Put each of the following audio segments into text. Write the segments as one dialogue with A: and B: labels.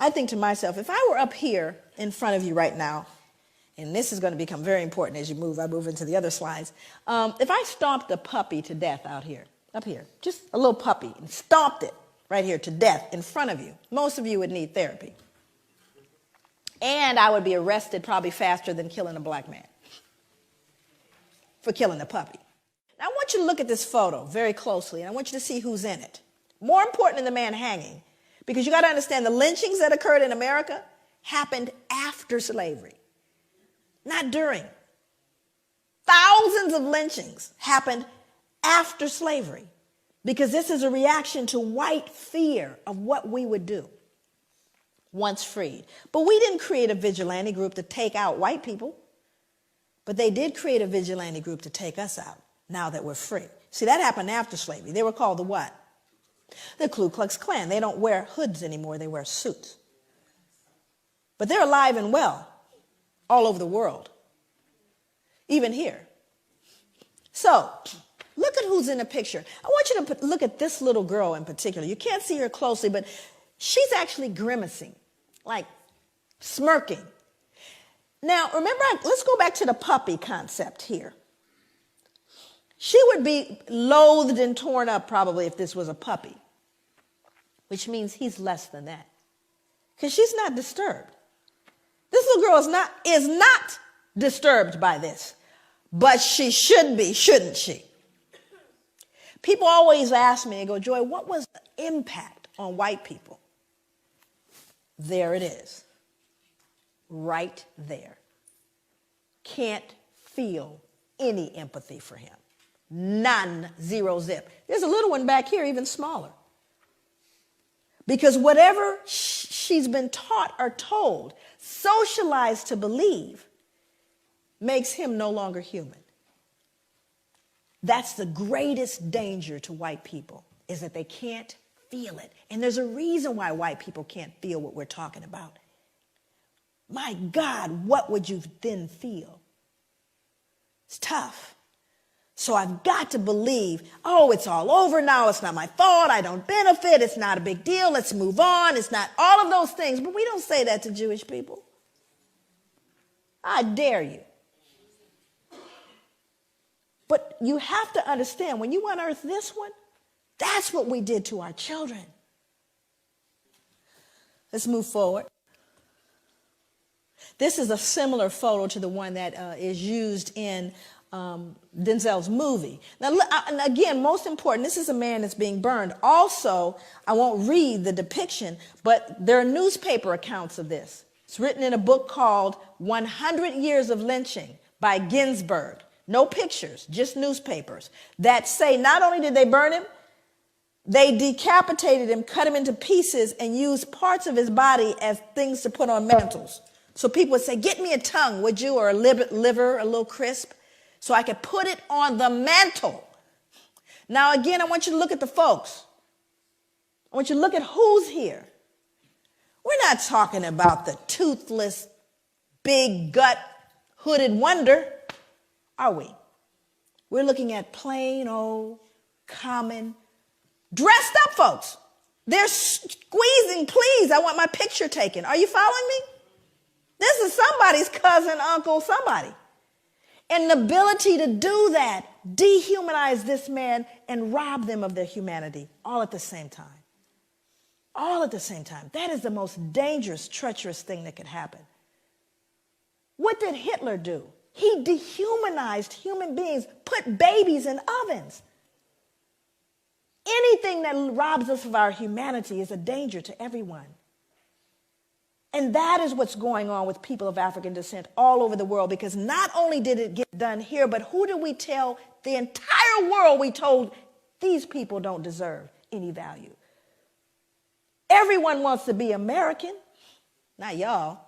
A: I think to myself, if I were up here in front of you right now, and this is going to become very important as I move into the other slides. If I stomped a puppy to death out here, up here, just a little puppy, and stomped it right here to death in front of you, most of you would need therapy. And I would be arrested probably faster than killing a black man for killing a puppy. Now, I want you to look at this photo very closely, and I want you to see who's in it. More important than the man hanging, because you got to understand the lynchings that occurred in America happened after slavery. Not during. Thousands of lynchings happened after slavery because this is a reaction to white fear of what we would do once freed. But we didn't create a vigilante group to take out white people, but they did create a vigilante group to take us out now that we're free. See, that happened after slavery. They were called the what? The Ku Klux Klan. They don't wear hoods anymore. They wear suits. But they're alive and well all over the world, even here. So look at who's in the picture. I want you to look at this little girl in particular. You can't see her closely, but she's actually grimacing, like smirking. Now, remember, let's go back to the puppy concept here. She would be loathed and torn up probably if this was a puppy, which means he's less than that because she's not disturbed. This little girl is not disturbed by this, but she should be, shouldn't she? People always ask me, they go, Joy, what was the impact on white people? There it is, right there. Can't feel any empathy for him. None, zero, zip. There's a little one back here, even smaller. Because whatever she's been taught or told, socialized to believe, makes him no longer human. That's the greatest danger to white people, is that they can't feel it. And there's a reason why white people can't feel what we're talking about. My God, what would you then feel? It's tough. So I've got to believe, oh, it's all over now. It's not my fault. I don't benefit. It's not a big deal. Let's move on. It's not all of those things. But we don't say that to Jewish people. I dare you. But you have to understand, when you unearth this one, that's what we did to our children. Let's move forward. This is a similar photo to the one that is used in Denzel's movie. Now, and again, most important, this is a man that's being burned. Also, I won't read the depiction, but there are newspaper accounts of this. It's written in a book called 100 Years of Lynching by Ginzburg. No pictures, just newspapers that say not only did they burn him, they decapitated him, cut him into pieces, and used parts of his body as things to put on mantles. So people would say, get me a tongue, would you, or a liver, a little crisp, so I could put it on the mantle. Now, again, I want you to look at the folks. I want you to look at who's here. We're not talking about the toothless, big gut, hooded wonder, are we? We're looking at plain old, common, dressed up folks. They're squeezing, please, I want my picture taken. Are you following me? This is somebody's cousin, uncle, somebody. And the ability to do that, dehumanize this man and rob them of their humanity all at the same time. All at the same time. That is the most dangerous, treacherous thing that could happen. What did Hitler do? He dehumanized human beings, put babies in ovens. Anything that robs us of our humanity is a danger to everyone. And that is what's going on with people of African descent all over the world, because not only did it get done here, but who did we tell? The entire world we told these people don't deserve any value. Everyone wants to be American, not y'all.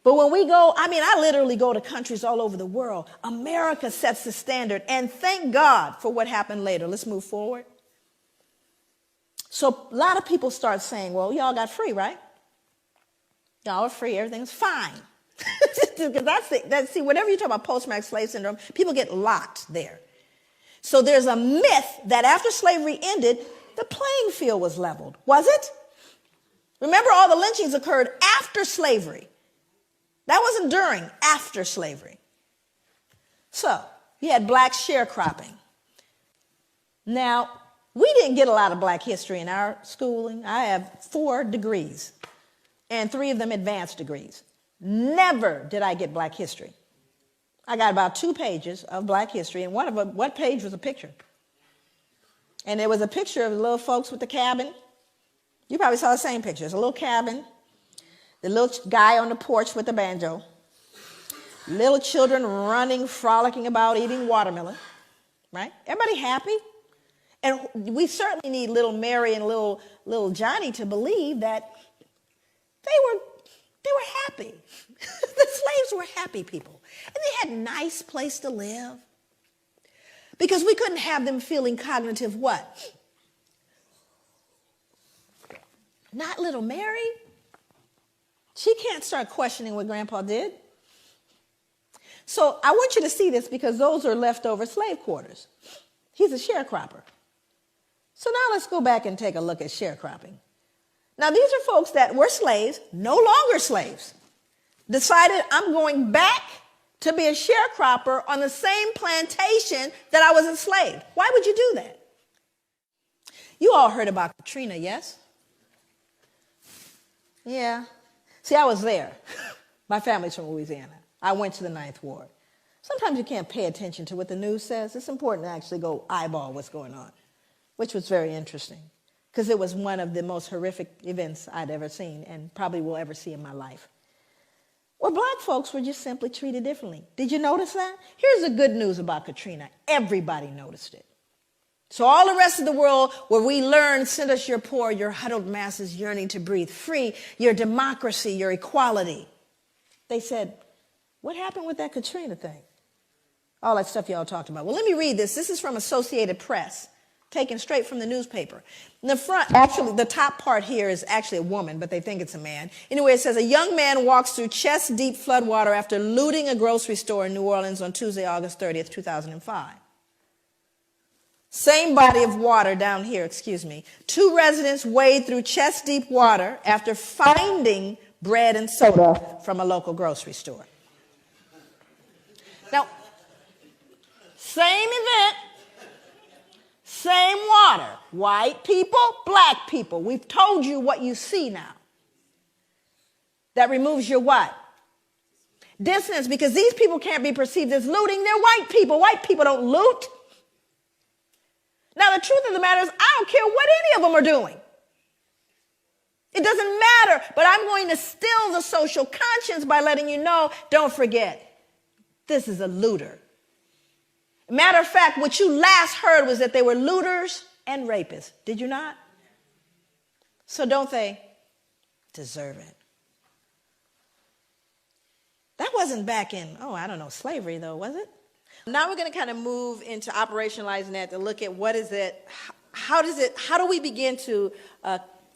A: But when we go, I literally go to countries all over the world. America sets the standard, and thank God for what happened later. Let's move forward. So a lot of people start saying, well, y'all got free, right? Y'all are free, everything's fine. Because see, whenever you talk about post-traumatic slave syndrome, people get locked there. So there's a myth that after slavery ended, the playing field was leveled. Was it? Remember, all the lynchings occurred after slavery. That wasn't during, after slavery. So, you had black sharecropping. Now, we didn't get a lot of black history in our schooling. I have 4 degrees, and 3 of them advanced degrees. Never did I get black history. I got about 2 pages of black history, and one of them, what page was a picture? And there was a picture of the little folks with the cabin. You probably saw the same picture. It's a little cabin, the little guy on the porch with the banjo, little children running, frolicking about, eating watermelon, right? Everybody happy? And we certainly need little Mary and little Johnny to believe that they were happy. The slaves were happy people. And they had a nice place to live. Because we couldn't have them feeling cognitive what? Not little Mary. She can't start questioning what Grandpa did. So I want you to see this because those are leftover slave quarters. He's a sharecropper. So now let's go back and take a look at sharecropping. Now these are folks that were slaves, no longer slaves, decided I'm going back to be a sharecropper on the same plantation that I was enslaved. Why would you do that? You all heard about Katrina, yes? Yeah. See, I was there. My family's from Louisiana. I went to the 9th Ward. Sometimes you can't pay attention to what the news says. It's important to actually go eyeball what's going on, which was very interesting because it was one of the most horrific events I'd ever seen and probably will ever see in my life. Well, black folks were just simply treated differently. Did you notice that? Here's the good news about Katrina. Everybody noticed it. So all the rest of the world where we learned, send us your poor, your huddled masses yearning to breathe free, your democracy, your equality. They said, what happened with that Katrina thing? All that stuff y'all talked about. Well, let me read this. This is from Associated Press, taken straight from the newspaper. In the front, actually, the top part here is actually a woman, but they think it's a man. Anyway, it says, a young man walks through chest-deep floodwater after looting a grocery store in New Orleans on Tuesday, August 30th, 2005. Same body of water down here, 2 residents wade through chest-deep water after finding bread and soda from a local grocery store. Now, same event, same water. White people, black people. We've told you what you see now. That removes your what? Dissonance, because these people can't be perceived as looting. They're white people. White people don't loot. Now, the truth of the matter is, I don't care what any of them are doing. It doesn't matter, but I'm going to still the social conscience by letting you know, don't forget, this is a looter. Matter of fact, what you last heard was that they were looters and rapists. Did you not? So don't they deserve it? That wasn't back in, slavery though, was it? Now we're going to kind of move into operationalizing that to look at what is it, how do we begin to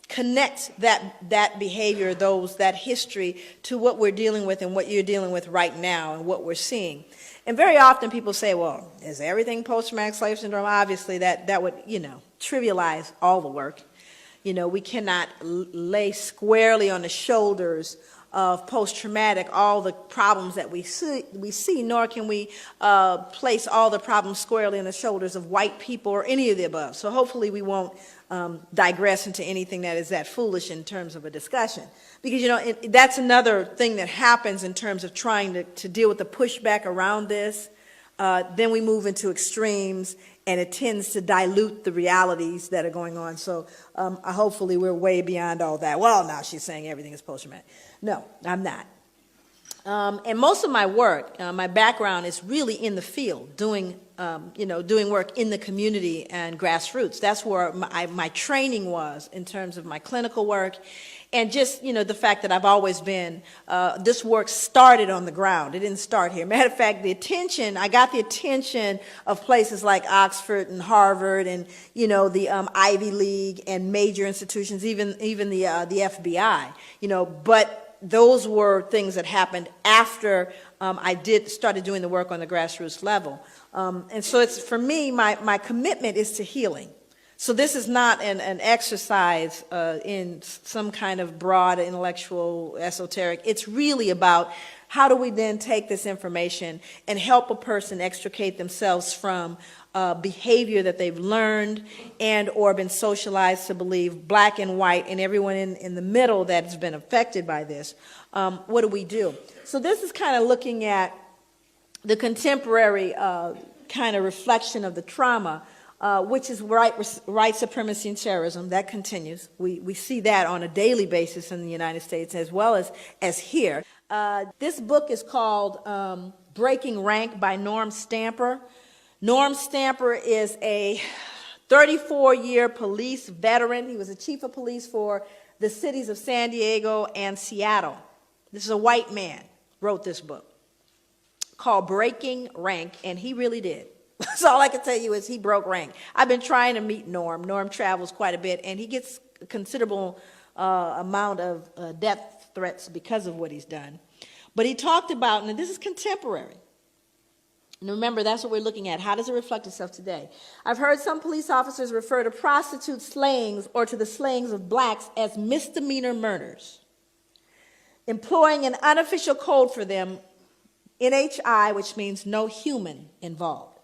A: connect that behavior, that history to what we're dealing with and what you're dealing with right now and what we're seeing. And very often people say, well, is everything post-traumatic slave syndrome? Obviously that would, trivialize all the work. We cannot lay squarely on the shoulders of post-traumatic all the problems that we see, nor can we place all the problems squarely on the shoulders of white people or any of the above. So hopefully we won't digress into anything that is that foolish in terms of a discussion. Because, that's another thing that happens in terms of trying to deal with the pushback around this. Then we move into extremes, and it tends to dilute the realities that are going on. So hopefully we're way beyond all that. Well, now she's saying everything is post-traumatic. No, I'm not. And most of my work, my background is really in the field, doing work in the community and grassroots. That's where my training was in terms of my clinical work. And just, the fact that I've always been, this work started on the ground. It didn't start here. Matter of fact, I got the attention of places like Oxford and Harvard and, the Ivy League and major institutions, even the FBI, but those were things that happened after I started doing the work on the grassroots level. And so for me, my commitment is to healing. So this is not an exercise in some kind of broad intellectual esoteric. It's really about how do we then take this information and help a person extricate themselves from behavior that they've learned and or been socialized to believe, black and white, and everyone in the middle that has been affected by this. What do we do? So this is kind of looking at the contemporary kind of reflection of the trauma, which is white supremacy and terrorism. That continues. We see that on a daily basis in the United States as well as here. This book is called Breaking Rank by Norm Stamper. Norm Stamper is a 34-year police veteran. He was the chief of police for the cities of San Diego and Seattle. This is a white man, wrote this book called Breaking Rank, and he really did. So all I can tell you is he broke rank. I've been trying to meet Norm. Norm travels quite a bit, and he gets a considerable amount of death threats because of what he's done. But he talked about, and this is contemporary, and remember, that's what we're looking at. How does it reflect itself today? I've heard some police officers refer to prostitute slayings or to the slayings of blacks as misdemeanor murders, employing an unofficial code for them, NHI, which means no human involved.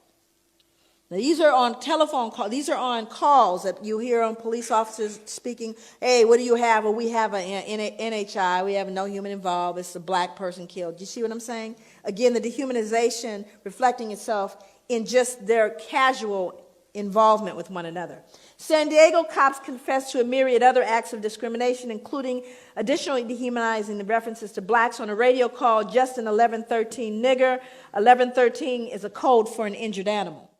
A: Now, these are on telephone calls. These are on calls that you hear on police officers speaking, hey, what do you have? Well, we have an NHI. We have no human involved. It's a black person killed. Do you see what I'm saying? Again, the dehumanization reflecting itself in just their casual involvement with one another. San Diego cops confessed to a myriad other acts of discrimination, including additionally dehumanizing the references to blacks on a radio call, just an 1113 nigger. 1113 is a code for an injured animal.